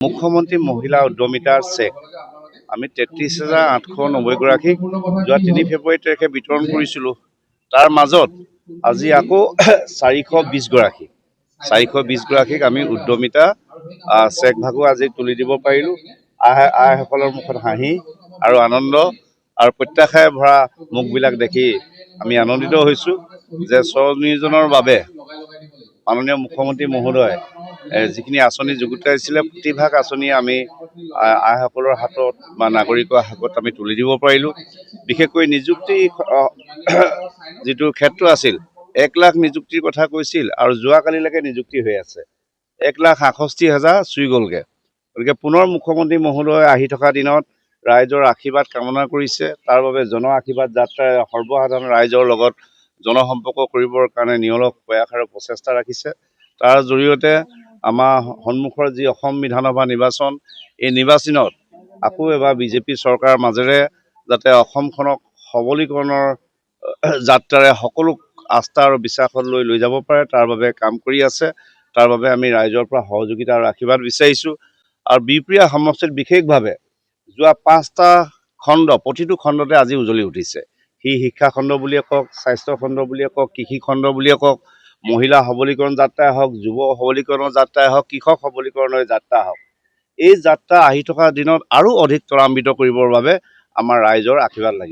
মুখ্যমন্ত্ৰী মহিলা উদ্যমিতাৰ চেক আমি ৩৩,৮৯০ গৰাকীক যোৱা ৩ ফেব্ৰুৱাৰী তাৰিখে বিতৰণ কৰিছিলোঁ। তাৰ মাজত আজি আকৌ ৪২০ গৰাকীক আমি উদ্যমিতা চেক ভাগো আজি তুলি দিব পাৰিলোঁ। আইসকলৰ মুখত হাঁহি আৰু আনন্দ আৰু প্ৰত্যাশাৰে ভৰা মুখবিলাক দেখি আমি আনন্দিত হৈছোঁ যে স্বনিয়োজনৰ বাবে মাননীয় মুখ্যমন্ত্ৰী মহোদয় যিখিনি আঁচনি যুগুতাইছিলে প্ৰতিভাগ আঁচনি আমি আইসকলৰ হাতত বা নাগৰিকৰ হাতত আমি তুলি দিব পাৰিলোঁ। বিশেষকৈ নিযুক্তি যিটো ক্ষেত্ৰ আছিল ১ লাখ নিযুক্তিৰ কথা কৈছিল আৰু যোৱাকালিলৈকে নিযুক্তি হৈ আছে ১,৬৮,০০০ চুই গ'লগৈ। গতিকে পুনৰ মুখ্যমন্ত্ৰী মহোদয় আহি থকা দিনত ৰাইজৰ আশীৰ্বাদ কামনা কৰিছে। তাৰ বাবে জন আশীৰ্বাদ যাত্ৰাৰে সৰ্বসাধাৰণ ৰাইজৰ লগত জনসম্পৰ্ক কৰিবৰ কাৰণে নিয়লক প্ৰয়াস আৰু প্ৰচেষ্টা ৰাখিছে। তাৰ জৰিয়তে আমাৰ সন্মুখৰ যি অসম বিধানসভা নিৰ্বাচন, এই নিৰ্বাচনত আকৌ এবাৰ বিজেপি চৰকাৰৰ মাজেৰে যাতে অসমখনক সবলীকৰণৰ যাত্ৰাৰে সকলো আস্থা আৰু বিশ্বাসত লৈ যাব পাৰে তাৰ বাবে কাম কৰি আছে। তাৰ বাবে আমি ৰাইজৰ পৰা সহযোগিতা আৰু আশীৰ্বাদ বিচাৰিছোঁ। আৰু বিহপুৰীয়া সমষ্টিত বিশেষভাৱে যোৱা 5টা খণ্ড প্ৰতিটো খণ্ডতে আজি উজ্বলি উঠিছে। সি শিক্ষা খণ্ড বুলিয়ে কওক, স্বাস্থ্য খণ্ড বুলিয়ে কওক, কৃষি খণ্ড বুলিয়ে কওক, মহিলা সবলীকৰণ যাত্ৰাই হওক, যুৱ সবলীকৰণৰ যাত্ৰাই হওক, কৃষক সবলীকৰণৰ যাত্ৰা হওক, এই যাত্ৰা আহি থকা দিনত আৰু অধিক ত্বৰান্বিত কৰিবৰ বাবে আমাৰ ৰাইজৰ আশীৰ্বাদ লাগিব।